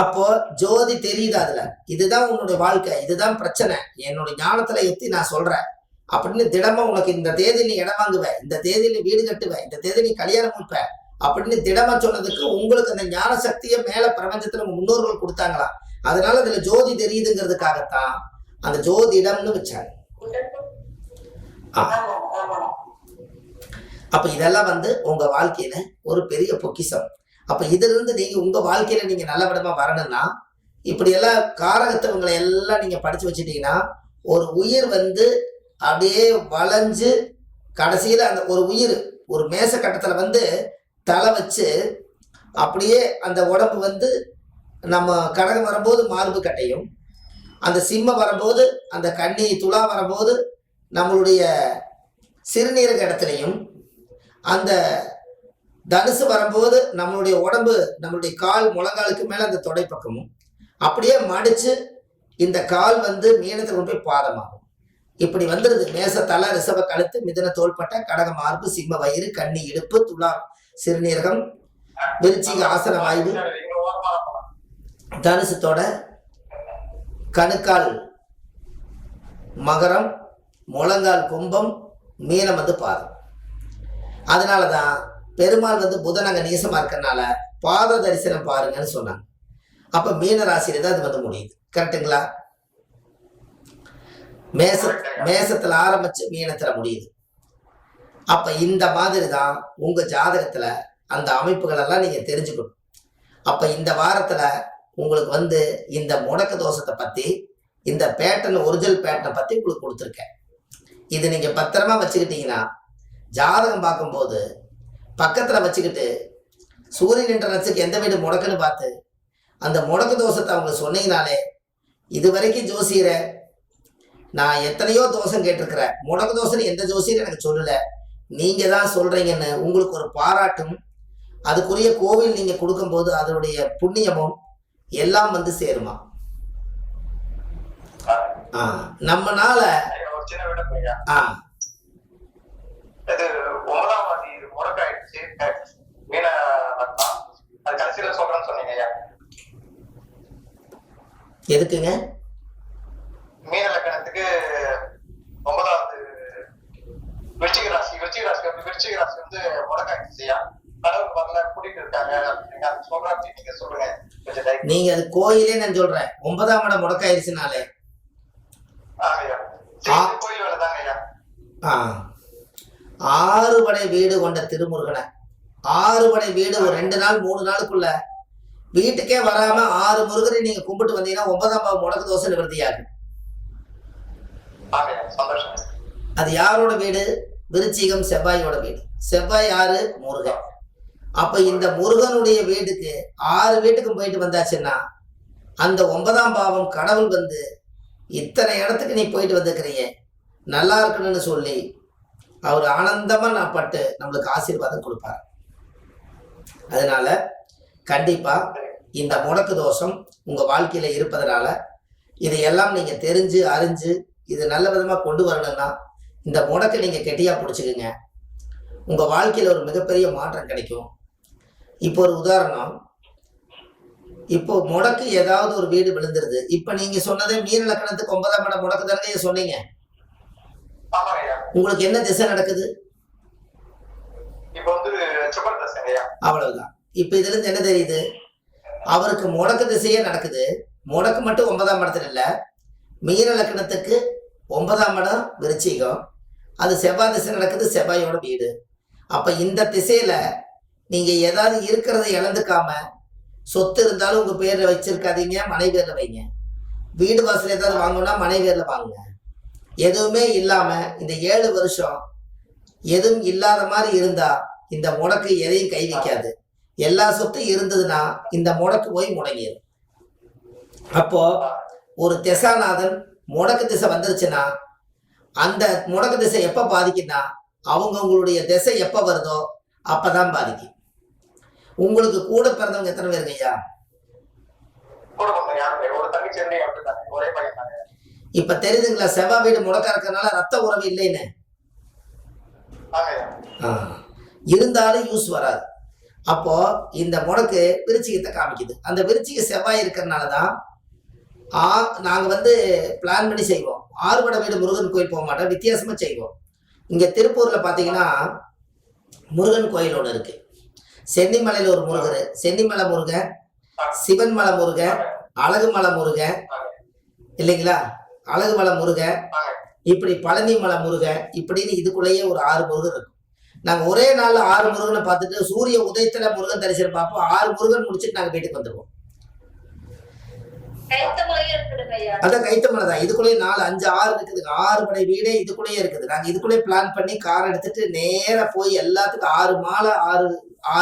அப்போ ஜோதி தெரியுது அதுல, இதுதான் உன்னுடைய வாழ்க்கை, இதுதான் பிரச்சனை, என்னுடைய ஞானத்துல எத்தி நான் சொல்றேன் அப்படின்னு திடமா உனக்கு இந்த தேதி நீ இடம் வாங்குவ, இந்த தேதி நீ வீடு கட்டுவ, இந்த தேதி நீ கல்யாணம் முடிப்ப அப்படின்னு திடமா சொன்னதுக்கு உங்களுக்கு அந்த ஞான சக்தியை மேல பிரபஞ்சத்துல முன்னோர்கள் கொடுத்தாங்களா, அதனால அதுல ஜோதி தெரியுதுங்கிறதுக்காகத்தான் அந்த ஜோதிடம்னு வச்சாங்க. அப்ப இதெல்லாம் உங்க வாழ்க்கையில ஒரு பெரிய பொக்கிஷம். அப்ப இதுல இருந்து நீங்க உங்க வாழ்க்கையில நீங்க நல்ல விதமா வரணும்னா இப்படி எல்லாம் காரகத்தவங்களை எல்லாம் நீங்க படிச்சு வச்சுட்டீங்கன்னா ஒரு உயிர் அப்படியே வளைஞ்சு கடைசியில அந்த ஒரு உயிர் ஒரு மேச கட்டத்துல தலை வச்சு அப்படியே அந்த உடம்பு நம்ம கடகம் வரும்போது மார்பு கட்டையும், அந்த சிம்ம வரும்போது அந்த கன்னி துலா வரும்போது நம்மளுடைய சிறுநீரக இடத்துலையும், அந்த தனுசு வரும்போது நம்மளுடைய உடம்பு நம்மளுடைய கால் முழங்காலுக்கு மேல அந்த தொடை பக்கமும் அப்படியே மடிச்சு இந்த கால் மீனத்தை கொண்டு போய் பாதமாகும். இப்படி வந்துருது. மேச தலை, ரிஷப கழுத்து, மிதுன தோள்பட்டை, கடக மார்பு, சிம்ம வயிறு, கன்னி இடுப்பு, துலா சிறுநீரகம், விருச்சிக ஆசன வாயு, தனுசு தொடை, கணுக்கால் மகரம், முழங்கால் கும்பம், மீனம் பாதம். அதனாலதான் பெருமாள் புதன் அங்க நீசமா இருக்கறனால பாத தரிசனம் பாருங்கன்னு சொன்னாங்க. அப்ப மீன ராசியில தான் அது முடியுது. கரெக்டுங்களா? மேசத்துல ஆரம்பிச்சு மீனத்துல முடியுது. அப்ப இந்த மாதிரி தான் உங்க ஜாதகத்துல அந்த அமைப்புகள் எல்லாம் நீங்க தெரிஞ்சுக்கணும். அப்ப இந்த வாரத்துல உங்களுக்கு இந்த முடக்க தோஷத்தை பத்தி, இந்த பேட்டர்ன் ஒரிஜினல் பேட்டர்னை பத்தி உங்களுக்கு கொடுத்துருக்கேன். இது நீங்க பத்திரமா வச்சுக்கிட்டீங்கன்னா ஜாதகம் பார்க்கும்போது பக்கத்துல வச்சுக்கிட்டு சூரியன் என்ற நட்சத்திரத்துக்கு எந்த வீடு முடக்குன்னு பார்த்து அந்த முடக்கு தோஷத்தை அவங்க சொன்னீங்கனாலே, இது வரைக்கும் ஜோசியரை நான் எத்தனையோ தோஷம் கேட்டிருக்கிறேன், முடக்கு தோஷம் எந்த ஜோசியரும் எனக்கு சொல்லல, நீங்க தான் சொல்றீங்கன்னு உங்களுக்கு ஒரு பாராட்டும், அதுக்குரிய கோவில் நீங்க கொடுக்கும்போது அதனுடைய புண்ணியமும் எல்லாம் சேருமா. நம்மனால எதுக்குங்க மீன லக்கணத்துக்கு 9வது விருச்சிக ராசி முடக்காயிடுச்சியா, கடவுள் வரல கூட்டிட்டு இருக்காங்க சொல்றேன், நீங்க சொல்லுங்க. நீங்க அது கோயிலே நான் சொல்றேன் 9ஆம் இடம் முடக்காயிருச்சுனாலே கோயில் வேலை தாங்க ஐயா. 6 படை வீடு கொண்ட திருமுருகனை 6 படை வீடு ஒரு 2 நாள் 3 நாளுக்குள்ள வீட்டுக்கே வராம 6 முருகனை நீங்க கும்பிட்டு வந்தீங்கன்னா 9ஆம் பாவம் முடக்கு தோசை நிவர்த்தியாகும். அது யாரோட வீடு? விருச்சிகம் செவ்வாயோட வீடு. செவ்வாய் யாரு? முருகன். அப்ப இந்த முருகனுடைய வீட்டுக்கு 6 வீட்டுக்கும் போயிட்டு வந்தாச்சுன்னா அந்த 9ஆம் பாவம் கடவுள் இத்தனை இடத்துக்கு நீ போயிட்டு வந்துக்கிறீங்க நல்லா இருக்கணும்னு சொல்லி அவர் ஆனந்தமா நான் பட்டு நம்மளுக்கு ஆசீர்வாதம் கொடுப்பார். அதனால கண்டிப்பா இந்த முடக்கு தோஷம் உங்க வாழ்க்கையில இருப்பதனால இதையெல்லாம் நீங்க தெரிஞ்சு அறிஞ்சு இது நல்ல விதமா கொண்டு வரணும்னா இந்த முடக்கை நீங்க கெட்டியா பிடிச்சுக்குங்க. உங்க வாழ்க்கையில ஒரு மிகப்பெரிய மாற்றம் கிடைக்கும். இப்போ ஒரு உதாரணம், இப்போ முடக்கு ஏதாவது ஒரு வீடு விழுந்துருது. இப்ப நீங்க சொன்னதே மீன லக்கணத்துக்கு 9ஆம் இடம் முடக்கு தானே சொன்னீங்க. உங்களுக்கு என்ன திசை நடக்குது? அவ்வளவுதான். இப்ப இதுல இருந்து என்ன தெரியுது? அவருக்கு முடக்கு திசையே நடக்குது. முடக்கு மட்டும் 9ஆம் இடத்துல இல்ல, மீன லக்கணத்துக்கு 9ஆம் இடம் விருச்சிகம், அது செவ்வாய் திசை நடக்குது, செவ்வாயோட வீடு. அப்ப இந்த திசையில நீங்க ஏதாவது இருக்கிறத இழந்துக்காம, சொத்து இருந்தாலும் உங்க பேர்ல வச்சிருக்காதீங்க, மனை பேர்ல வைங்க. வீடு வாசல் ஏதாவது வாங்கணும்னா மனை பேர்ல வாங்குங்க. எதுவுமே இல்லாம இந்த 7 வருஷம் எதுவும் இல்லாத மாதிரி இருந்தா இந்த முடக்கு எதையும் கை வைக்காது. எல்லா சொத்தும் இருந்ததுன்னா இந்த முடக்கு போய் முடங்கிடும். அப்போ ஒரு திசாநாதன் முடக்கு திசை வந்துருச்சுன்னா அந்த முடக்கு திசை எப்ப பாதிக்குன்னா அவங்களுடைய திசை எப்ப வருதோ அப்பதான் பாதிக்கும். உங்களுக்கு கூட பிறந்தவங்க எத்தனை பேருங்க ஐயா? இப்ப தெரியுதுங்களா? செவ்வாய் வீடு முடக்கா இருக்கிறதுனால ரத்த உறவு இல்லைன்னு இருந்தாலும் யூஸ் வராது. அப்போ இந்த முடக்கு விருச்சிகத்தை காமிக்குது. அந்த விருச்சிக செவ்வாய் இருக்கிறதுனால தான் நாங்க வந்து பிளான் பண்ணி செய்வோம். ஆறுபடை வீடு முருகன் கோயில் போக மாட்டோம், வித்தியாசமா செய்வோம். இங்க திருப்பூர்ல பாத்தீங்கன்னா முருகன் கோயில் ஒன்று இருக்கு. சென்னிமலையில ஒரு முருகர், சென்னிமலை முருகன், சிவன்மலை முருகன், அழகுமலை முருகன் இல்லைங்களா, அழகுமலை முருகன், இப்படி பழனி மலை முருகன், இப்படின்னு இதுக்குள்ளேயே ஒரு 6 முருகன் இருக்கும். நாங்க ஒரே நாள்ல 6 முருகனை பார்த்துட்டு சூரிய உதயத்துல முருகன் தரிசனம் பார்ப்போம். 6 முருகன் முடிச்சுட்டு நாங்க வீட்டுக்கு வந்துருவோம். அதான் கைத்தமலை தான். இதுக்குள்ளேயே 4, 5, 6 இருக்குது. 6 படை வீடே இதுக்குள்ளேயே இருக்குது. நாங்க இதுக்குள்ளேயே பிளான் பண்ணி கார் எடுத்துட்டு நேரா போய் எல்லாத்துக்கும் 6 மாலை, 6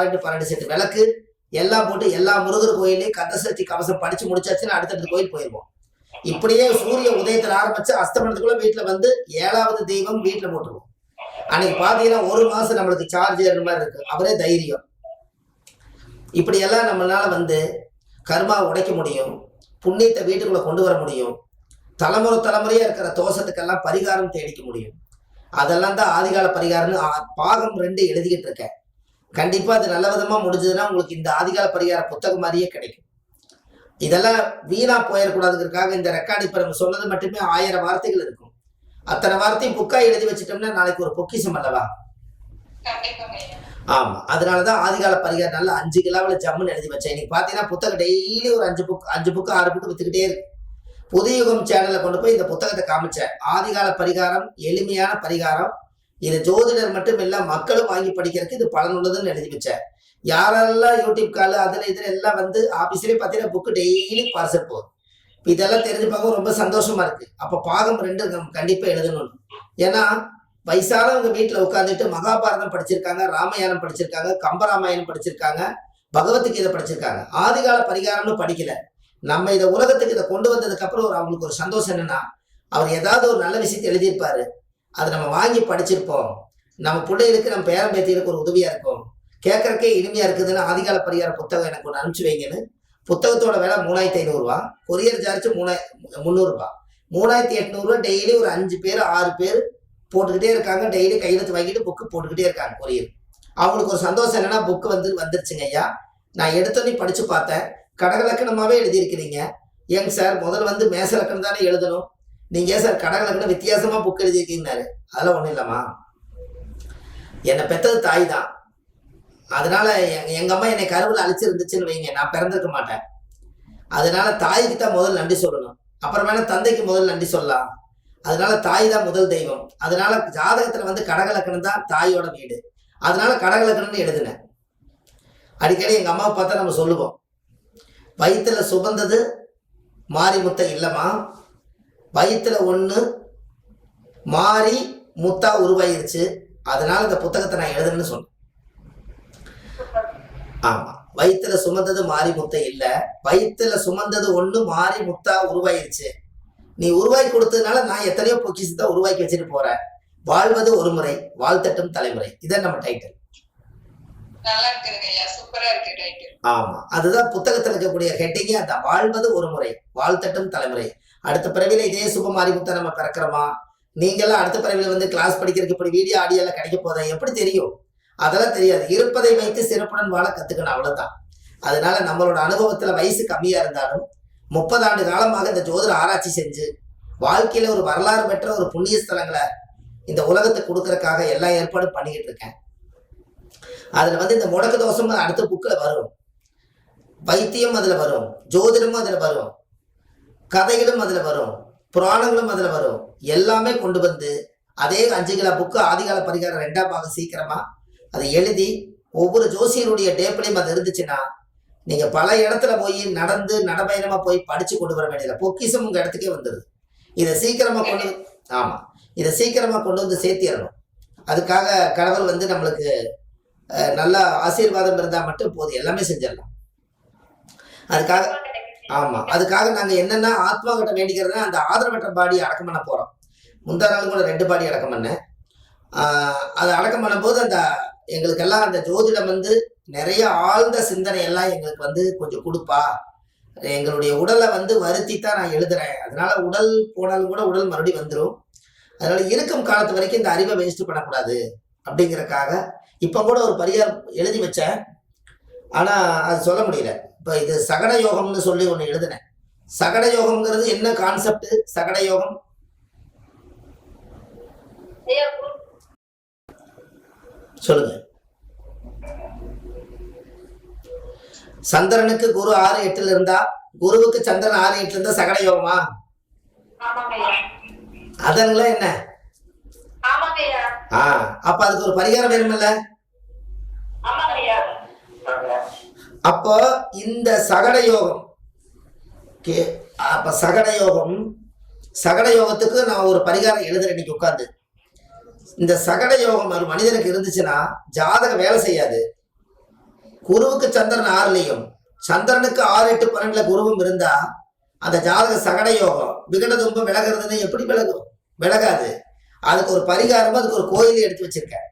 2 12 செட்டு விளக்கு எல்லாம் போட்டு எல்லா முருகர் கோயிலையும் கந்தசஷ்டி கவசம் படிச்சு முடிச்சாச்சுன்னா அடுத்தடுத்த கோயில் போயிருவோம். இப்படியே சூரிய உதயத்துல ஆரம்பிச்சு அஸ்தமனத்துக்குள்ள வீட்டுல வந்து 7வது தெய்வம் வீட்டுல போட்டுருவோம். அன்னைக்கு பாத்தீங்கன்னா 1 மாசம் நம்மளுக்கு சார்ஜ் ஏறுற மாதிரி இருக்கு. அவரே தைரியம். இப்படி எல்லாம் நம்மளால வந்து கர்மா உடைக்க முடியும், புண்ணியத்தை வீட்டுக்குள்ள கொண்டு வர முடியும், தலைமுறையா இருக்கிற தோஷத்துக்கெல்லாம் பரிகாரம் தேடிக்க முடியும். அதெல்லாம் தான் ஆதிகால பரிகாரம்னு பாகம் 2 எழுதிக்கிட்டு இருக்கேன். கண்டிப்பா அது நல்ல விதமா முடிஞ்சதுன்னா உங்களுக்கு இந்த ஆதிகால பரிகார புத்தகம் மாதிரியே கிடைக்கும். இதெல்லாம் வீணா போயிடக்கூடாதுங்கிறதுக்காக இந்த ரெக்கார்டு இப்ப நம்ம சொன்னது மட்டுமே 1000 வார்த்தைகள் இருக்கும். அத்தனை வார்த்தையும் புக்கா எழுதி வச்சுட்டோம்னா நாளைக்கு ஒரு பொக்கிஷம் அல்லவா. ஆமா, அதனாலதான் ஆதிகால பரிகாரம் நல்லா 5 கிலோவில் ஜம்முன்னு எழுதி வச்சேன். இன்னைக்கு பாத்தீங்கன்னா புத்தகம் டெய்லி ஒரு 5 புக் 6 புக்கு வித்துக்கிட்டே இருக்கு. புதுயுகம் சேனல்ல கொண்டு போய் இந்த புத்தகத்தை காமிச்சேன். ஆதிகால பரிகாரம் எளிமையான பரிகாரம், இது ஜோதிடர் மட்டும் இல்ல மக்களும் வாங்கி படிக்கிறதுக்கு இது பலனுள்ளதுன்னு எழுதி வச்சேன். யாரெல்லாம் யூடியூப் கால் அதுல இதுல எல்லாம் வந்து ஆபீஸ்லயே பாத்தீங்கன்னா புக்கு டெய்லி பார்சல் போகுது. இதெல்லாம் தெரிஞ்சு பார்க்க ரொம்ப சந்தோஷமா இருக்கு. அப்ப பாகம் 2 கண்டிப்பா எழுதணும். ஏன்னா வயசானவங்க வீட்டுல உட்காந்துட்டு மகாபாரதம் படிச்சிருக்காங்க, ராமாயணம் படிச்சிருக்காங்க, கம்பராமாயணம் படிச்சிருக்காங்க, பகவத்கீதை படிச்சிருக்காங்க, ஆதிகால பரிகாரம்னு படிக்கல. நம்ம இதை உலகத்துக்கு இதை கொண்டு வந்ததுக்கு அப்புறம் அவங்களுக்கு ஒரு சந்தோஷம் என்னன்னா, அவர் ஏதாவது ஒரு நல்ல விஷயத்தை எழுதியிருப்பாரு, அதை நம்ம வாங்கி படிச்சிருப்போம், நம்ம பிள்ளைகளுக்கு நம்ம பேரம் பேத்திகளுக்கு ஒரு உதவியா இருக்கும், கேட்கறக்கே இனிமையா இருக்குதுன்னு ஆதிகால பரிகார புத்தகம் எனக்கு ஒன்று அனுப்பிச்சு வைங்கன்னு. புத்தகத்தோட விலை 3500 ரூபா, கொரியர் சார்ஜ் 300 ரூபாய், 3800 ரூபாய். டெய்லி ஒரு 5 பேர் 6 பேர் போட்டுக்கிட்டே இருக்காங்க. டெய்லி கையெழுத்து வாங்கிட்டு புக்கு போட்டுக்கிட்டே இருக்காங்க கொரியர். அவங்களுக்கு ஒரு சந்தோஷம் என்னன்னா, புக்கு வந்துருச்சுங்க ஐயா, நான் எடுத்தோன்னே படிச்சு பார்த்தேன், கடகலக்கணமாவே எழுதியிருக்கிறீங்க. ஏங்க சார் முதல்ல வந்து மேச லக்கணம் தானே எழுதணும், நீங்க ஏன் சார் கடகலக்கணம் வித்தியாசமா புக் எழுதியிருக்கீங்கன்னாரு. அதெல்லாம் ஒண்ணும் இல்லம்மா, என்னை பெற்றது தாய் தான். அதனால எங்க அம்மா என்னை கருவில் அழிச்சிருந்துச்சுன்னு வைங்க, நான் பிறந்திருக்க மாட்டேன். அதனால தாய்க்கு தான் முதல் நன்றி சொல்லணும், அப்புறம் வேணா தந்தைக்கு முதல் நன்றி சொல்லலாம். அதனால தாய் தான் முதல் தெய்வம். அதனால ஜாதகத்துல வந்து கடகலக்கணம் தான் தாயோட வீடு. அதனால கடகலக்கணம்னு எழுதினேன். அடிக்கடி எங்க அம்மாவை பார்த்தா நம்ம சொல்லுவோம், வயிற்றுல சுமந்தது மாறி முத்தை இல்லம்மா, வயிற்றுல ஒண்ணு மாறி முத்தா உருவாயிருச்சு, அதனால இந்த புத்தகத்தை நான் எழுதுன்னு சொன்னேன். ஆமா, வயிற்றுல சுமந்தது மாறி முத்தை இல்ல, வயிற்றுல சுமந்தது ஒண்ணு மாறி முத்தா உருவாயிருச்சு. நீ உருவாக்கி கொடுத்ததுனால நான் எத்தனையோ பொக்கிஷத்தை உருவாக்கி வச்சுட்டு போறேன். வாழ்வது ஒரு முறை, வாழ்த்தட்டும் தலைமுறை, இதான் நம்ம டைட்டில். ஆமா, அதுதான் புத்தகத்துல இருக்கக்கூடிய ஹெட்டிங்கே, அதான் வாழ்வது ஒரு முறை, வாழ்த்தட்டும் தலைமுறை. அடுத்த பிறவில இதே சுப மாரிமுத்தா நம்ம பிறக்கிறோமா, நீங்கெல்லாம் அடுத்த பிறவில வந்து கிளாஸ் படிக்கிறதுக்கு இப்படி வீடியோ ஆடியோ எல்லாம் கிடைக்க போதா எப்படி தெரியும்? அதெல்லாம் தெரியாது. இருப்பதை வைத்து சிறப்புடன் வாழ கத்துக்கணும், அவ்வளவுதான். அதனால நம்மளோட அனுபவத்துல வயசு கம்மியா இருந்தாலும் 30 ஆண்டு காலமாக இந்த ஜோதிட ஆராய்ச்சி செஞ்சு வாழ்க்கையில ஒரு வரலாறு பெற்ற ஒரு புண்ணிய ஸ்தலங்களை இந்த உலகத்துக்கு கொடுக்கறதுக்காக எல்லா ஏற்பாடும் பண்ணிக்கிட்டு இருக்கேன். அதுல வந்து இந்த முடக்கு தோஷம் அடுத்த புக்கில் வரும், வைத்தியம் அதுல வரும், ஜோதிடமும் அதுல வரும், கதைகளும் அதுல வரும், புராணங்களும் அதுல வரும். எல்லாமே கொண்டு வந்து அதே 5 கிலோ புக்கு ஆதிகால பரிகாரம் 2ஆம் பாகம் சீக்கிரமா அதை எழுதி ஒவ்வொரு ஜோசியருடைய டேப்லையும் அது இருந்துச்சுன்னா நீங்க பல இடத்துல போய் நடந்து நடபயணமா போய் படிச்சு கொண்டு வர வேண்டியது, பொக்கிஷம் உங்க இடத்துக்கே வந்துடுது. இதை சீக்கிரமா கொண்டு ஆமா, இதை சீக்கிரமா கொண்டு வந்து சேர்த்திடணும். அதுக்காக கடவுள் வந்து நம்மளுக்கு நல்ல ஆசீர்வாதம் இருந்தா மட்டும் போதும், எல்லாமே செஞ்சிடலாம். அதுக்காக ஆமா, அதுக்காக நாங்க என்னன்னா ஆத்மா கிட்ட வேண்டிக்கிறதுனா அந்த ஆதரவற்ற பாடி அடக்கம் பண்ண போறோம். முந்தா நாள் கூட 2 பாடி அடக்கம் பண்ணேன். அதை அடக்கம் பண்ணும்போது அந்த எங்களுக்கெல்லாம் அந்த ஜோதிடம் வந்து நிறைய ஆழ்ந்த சிந்தனை எல்லாம் எங்களுக்கு வந்து கொஞ்சம் கொடுப்பா, எங்களுடைய உடலை வந்து வருத்தி தான் நான் எழுதுறேன், அதனால உடல் போனாலும் கூட உடல் மறுபடியும் வந்துடும், அதனால இருக்கும் காலத்து வரைக்கும் இந்த அறிவை வேஸ்ட் பண்ணக்கூடாது அப்படிங்கறக்காக இப்ப கூட ஒரு பரிகாரம் எழுதி வச்சேன். ஆனா அது சொல்ல முடியல. இப்ப இது சகட யோகம்னு சொல்லி ஒண்ணு எழுதினேன். சகட யோகம்ங்கிறது என்ன கான்செப்ட்? சகட யோகம் சொல்லுங்க. சந்திரனுக்கு குரு 6-8 இருந்தா, குருவுக்கு சந்திரன் 6-8 இருந்தா சகட யோகமா? அதெல்லாம் என்ன? அப்ப அதுக்கு ஒரு பரிகாரம் வேணுமில்ல? அப்போ இந்த சகட யோகம் அப்ப சகட யோகத்துக்கு நான் ஒரு பரிகாரம் எழுதுறேன் இன்னைக்கு உட்கார்ந்து. இந்த சகட யோகம் ஒரு மனிதனுக்கு இருந்துச்சுன்னா ஜாதகம் வேலை செய்யாது. குருவுக்கு சந்திரன் 6லயும் சந்திரனுக்கு 6-8-12 குருவும் இருந்தா அந்த ஜாதக சகட யோகம் விகடதும்ப விலகிறதுன்னு எப்படி விலகும்? விலகாது. அதுக்கு ஒரு பரிகாரமா அதுக்கு ஒரு கோயில் எடுத்து வச்சிருக்கேன்.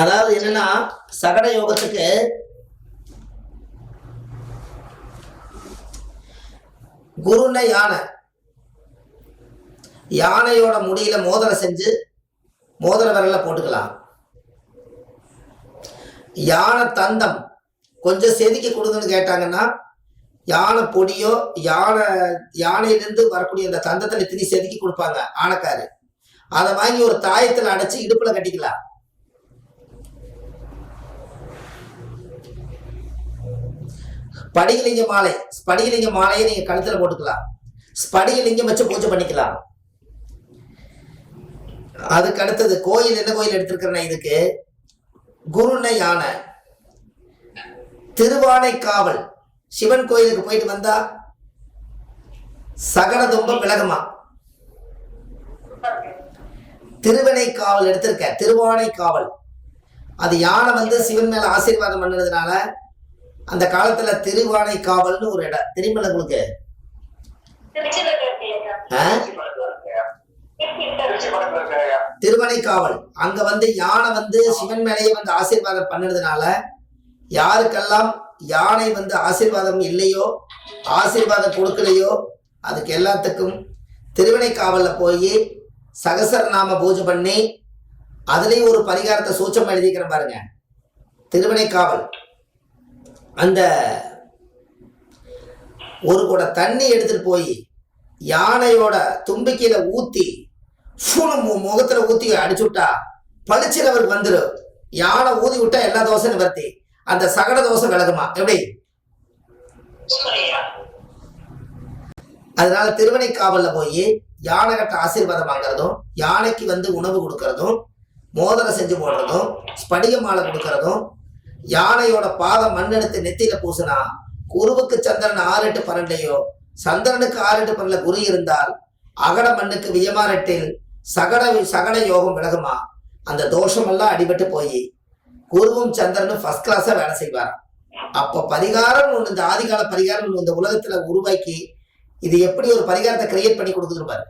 அதாவது என்னன்னா சகட யோகத்துக்கு குருன்னா யானையோட முடியில மோதிரம் செஞ்சு மோதிர விரல்ல போட்டுக்கலாம். யானை தந்தம் கொஞ்சம் செதுக்கி கொடுங்கன்னு கேட்டாங்கன்னா யானை பொடியோ யானையிலிருந்து வரக்கூடிய அந்த தந்தத்துல திணி செதுக்கி கொடுப்பாங்க ஆனைக்காரு. அதை வாங்கி ஒரு தாயத்துல அடைச்சு இடுப்புல கட்டிக்கலாம். ஸ்படிகலிங்க மாலையை நீங்க கழுத்துல போட்டுக்கலாம். ஸ்படிகலிங்கம் வச்சு பூஜை பண்ணிக்கலாம். அதுக்கு அடுத்தது கோயில் என்ன கோயில் எடுத்திருக்கிறேன்னா இதுக்கு குருனை யானை திருவானைக்காவல் சிவன் கோயிலுக்கு போயிட்டு வந்தா சகட துன்பம் விலகுமா? திருவனைக்காவல் எடுத்திருக்க. திருவானைக்காவல் அது யானை சிவன் மேல ஆசீர்வாதம் பண்ணதுனால அந்த காலத்துல திருவானைக்காவல்னு ஒரு இடம் தெரியுமில்ல உங்களுக்கு? திருவனைக்காவல் அங்க யானை சிவன் மேலேயே ஆசீர்வாதம் பண்ணதுனால யாருக்கெல்லாம் யானை ஆசீர்வாதம் இல்லையோ ஆசீர்வாதம் கொடுக்கலையோ அதுக்கு எல்லாத்துக்கும் திருவனைக்காவல்ல போய் சகசரநாம பூஜை பண்ணி அதுலயும் ஒரு பரிகாரத்தை சூச்சம் எழுதிக்கிறேன் பாருங்க. திருவனைக்காவல் அந்த ஒரு கூட தண்ணி எடுத்துட்டு போய் யானையோட தும்பிக்கையில ஊத்தி முகத்துல ஊத்தி அடிச்சு விட்டா பளிச்சினவருக்கு வந்துடும். யானை ஊதி விட்டா எல்லா தோசையும் நிவர்த்தி. அந்த சகட தோசை விலகுமா? எப்படி? அதனால திருவனைக்காவல்ல போய் யானை கட்ட ஆசீர்வாதம் வாங்குறதும் யானைக்கு உணவு கொடுக்கறதும் மோதிரம் செஞ்சு போடுறதும் ஸ்படிக மாலை கொடுக்கறதும் யானையோட பாதம் மண்ணெடுத்து நெத்தியில பூசினா குருவுக்கு சந்திரன் 6-8-12 சந்திரனுக்கு 6-8-12 குரு இருந்தால் அகட மண்ணுக்கு வியமாரெட்டில் சகட யோகம் விலகுமா? அந்த தோஷம் எல்லாம் அடிபட்டு போய் குருவும் சந்திரனும் ஃபர்ஸ்ட் கிளாஸா வேலை செய்வாராம். அப்ப பரிகாரம் ஒண்ணு, இந்த ஆதிகால பரிகாரம் இந்த உலகத்துல உருவாக்கி இது எப்படி ஒரு பரிகாரத்தை கிரியேட் பண்ணி கொடுக்குதுன்னு பாரு.